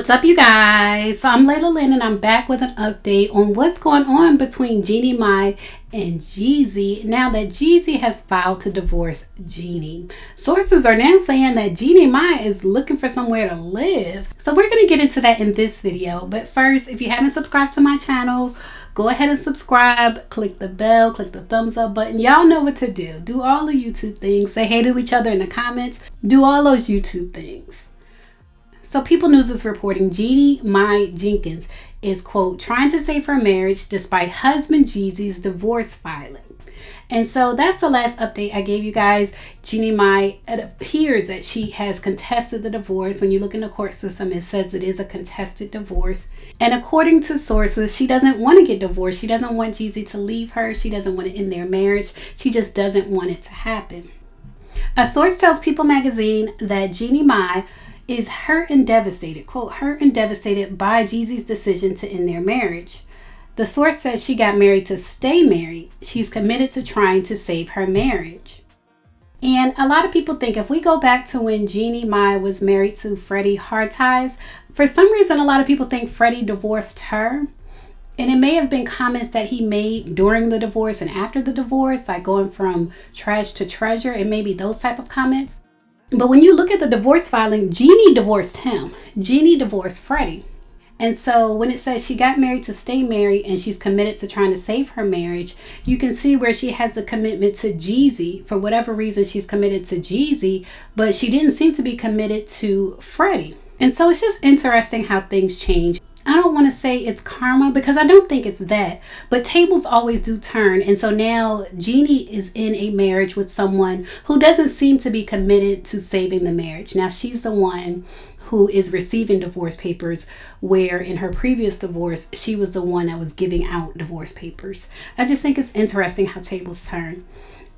What's up, you guys? So I'm Layla Lynn and I'm back with an update on what's going on between Jeannie Mai and Jeezy now that Jeezy has filed to divorce Jeannie. Sources are now saying that Jeannie Mai is looking for somewhere to live. So we're going to get into that in this video. But first, if you haven't subscribed to my channel, go ahead and subscribe, click the bell, click the thumbs up button. Y'all know what to do. Do all the YouTube things. Say hey to each other in the comments. Do all those YouTube things. So People News is reporting Jeannie Mai Jenkins is, quote, trying to save her marriage despite husband Jeezy's divorce filing. And so that's the last update I gave you guys. Jeannie Mai, it appears that she has contested the divorce. When you look in the court system, it says it is a contested divorce. And according to sources, she doesn't want to get divorced. She doesn't want Jeezy to leave her. She doesn't want to end their marriage. She just doesn't want it to happen. A source tells People magazine that Jeannie Mai is hurt and devastated, quote, hurt and devastated by Jeezy's decision to end their marriage. The source says she got married to stay married. She's committed to trying to save her marriage. And a lot of people think if we go back to when Jeannie Mai was married to Freddie Hard Ties, for some reason a lot of people think Freddie divorced her. And it may have been comments that he made during the divorce and after the divorce, like going from trash to treasure. It may be those type of comments. But when you look at the divorce filing, Jeannie divorced him. Jeannie divorced Freddie. And so when it says she got married to stay married and she's committed to trying to save her marriage, you can see where she has the commitment to Jeezy. For whatever reason, she's committed to Jeezy, but she didn't seem to be committed to Freddie. And so it's just interesting how things change. I don't want to say it's karma because I don't think it's that, but tables always do turn. And so now Jeannie is in a marriage with someone who doesn't seem to be committed to saving the marriage. Now she's the one who is receiving divorce papers, where in her previous divorce, she was the one that was giving out divorce papers. I just think it's interesting how tables turn.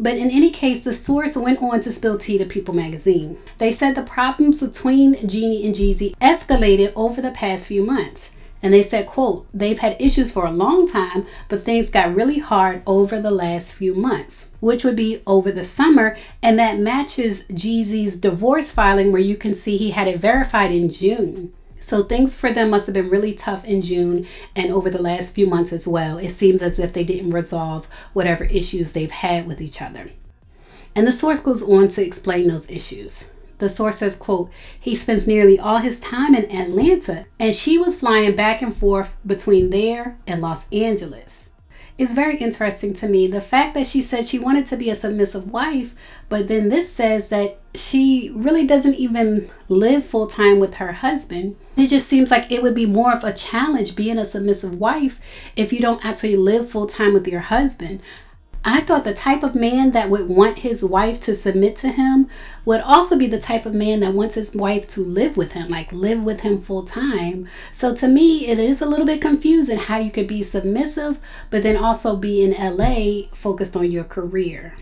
But in any case, the source went on to spill tea to People magazine. They said the problems between Jeannie and Jeezy escalated over the past few months. And they said, quote, they've had issues for a long time, but things got really hard over the last few months, which would be over the summer. And that matches Jeezy's divorce filing, where you can see he had it verified in June. So things for them must have been really tough in June and over the last few months as well. It seems as if they didn't resolve whatever issues they've had with each other. And the source goes on to explain those issues. The source says, quote, he spends nearly all his time in Atlanta, and she was flying back and forth between there and Los Angeles. It's very interesting to me, the fact that she said she wanted to be a submissive wife, but then this says that she really doesn't even live full time with her husband. It just seems like it would be more of a challenge being a submissive wife if you don't actually live full time with your husband. I thought the type of man that would want his wife to submit to him would also be the type of man that wants his wife to live with him, like live with him full time. So to me, it is a little bit confusing how you could be submissive, but then also be in LA focused on your career.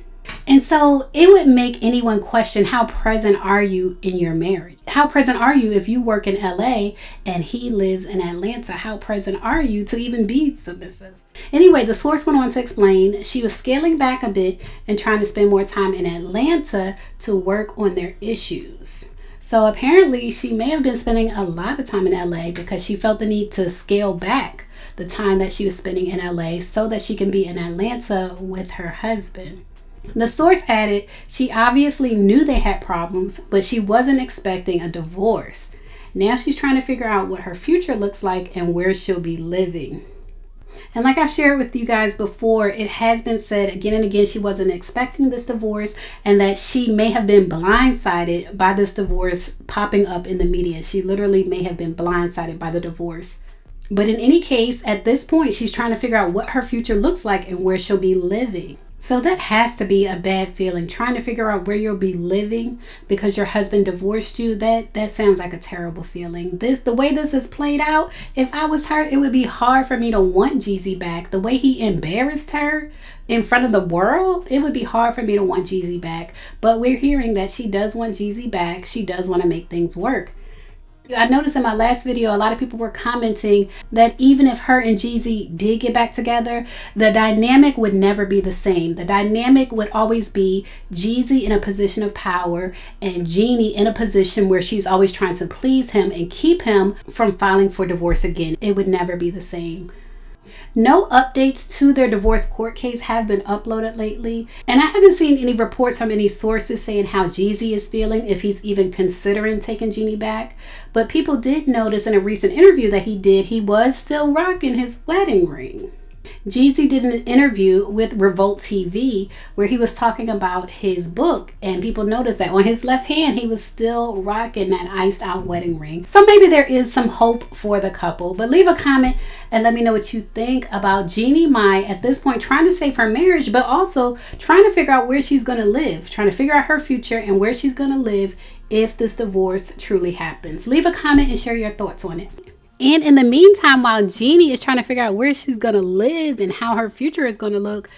And so it would make anyone question, how present are you in your marriage? How present are you if you work in LA and he lives in Atlanta? How present are you to even be submissive? Anyway, the source went on to explain she was scaling back a bit and trying to spend more time in Atlanta to work on their issues. So apparently she may have been spending a lot of time in LA because she felt the need to scale back the time that she was spending in LA so that she can be in Atlanta with her husband. The source added she obviously knew they had problems, but she wasn't expecting a divorce. Now she's trying to figure out what her future looks like and where she'll be living. And like I shared with you guys before, it has been said again and again she wasn't expecting this divorce and that she may have been blindsided by this divorce popping up in the media. She literally may have been blindsided by the divorce. But in any case, at this point, she's trying to figure out what her future looks like and where she'll be living. So that has to be a bad feeling, trying to figure out where you'll be living because your husband divorced you. That sounds like a terrible feeling. The way this is played out, if I was her, it would be hard for me to want Jeezy back. The way he embarrassed her in front of the world, it would be hard for me to want Jeezy back. But we're hearing that she does want Jeezy back. She does want to make things work. I noticed in my last video, a lot of people were commenting that even if her and Jeezy did get back together, the dynamic would never be the same. The dynamic would always be Jeezy in a position of power and Jeannie in a position where she's always trying to please him and keep him from filing for divorce again. It would never be the same. No updates to their divorce court case have been uploaded lately, and I haven't seen any reports from any sources saying how Jeezy is feeling, if he's even considering taking Jeannie back. But people did notice in a recent interview that he was still rocking his wedding ring. Jeezy did an interview with Revolt TV where he was talking about his book, and people noticed that on his left hand he was still rocking that iced out wedding ring. So maybe there is some hope for the couple. But leave a comment and let me know what you think about Jeannie Mai at this point, trying to save her marriage, but also trying to figure out where she's going to live, trying to figure out her future and where she's going to live if this divorce truly happens. Leave a comment and share your thoughts on it. And in the meantime, while Jeannie is trying to figure out where she's going to live and how her future is going to look,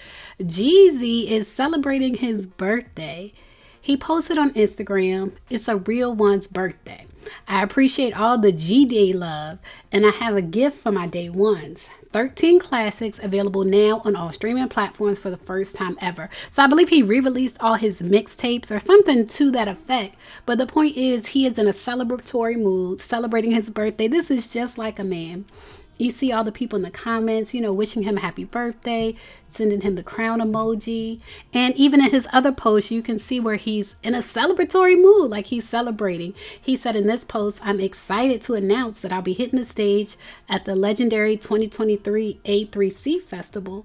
Jeezy is celebrating his birthday. He posted on Instagram, "It's a real one's birthday. I appreciate all the G-Day love, and I have a gift for my day ones. 13 classics available now on all streaming platforms for the first time ever." So I believe he re-released all his mixtapes or something to that effect. But the point is, he is in a celebratory mood, celebrating his birthday. This is just like a man. You see all the people in the comments, wishing him a happy birthday, sending him the crown emoji. And even in his other posts, you can see where he's in a celebratory mood, like he's celebrating. He said in this post, "I'm excited to announce that I'll be hitting the stage at the legendary 2023 A3C Festival."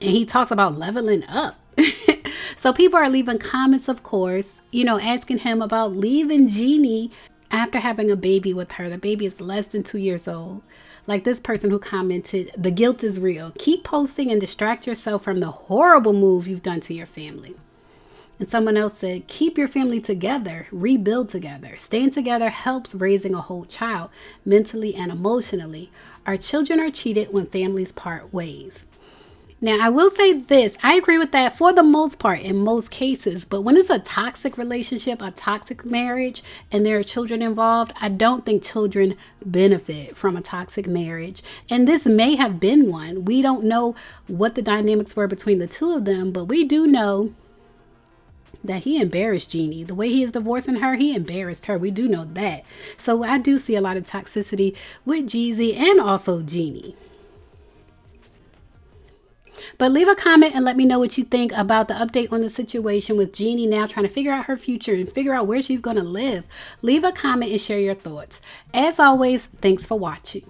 And he talks about leveling up. So people are leaving comments, of course, asking him about leaving Jeannie after having a baby with her. The baby is less than 2 years old. Like this person who commented, "The guilt is real. Keep posting and distract yourself from the horrible move you've done to your family." And someone else said, "Keep your family together, rebuild together. Staying together helps raising a whole child, mentally and emotionally. Our children are cheated when families part ways." Now, I will say this. I agree with that for the most part in most cases. But when it's a toxic relationship, a toxic marriage, and there are children involved, I don't think children benefit from a toxic marriage. And this may have been one. We don't know what the dynamics were between the two of them, but we do know that he embarrassed Jeannie. The way he is divorcing her, he embarrassed her. We do know that. So I do see a lot of toxicity with Jeezy and also Jeannie. But leave a comment and let me know what you think about the update on the situation with Jeannie now trying to figure out her future and figure out where she's going to live. Leave a comment and share your thoughts. As always, thanks for watching.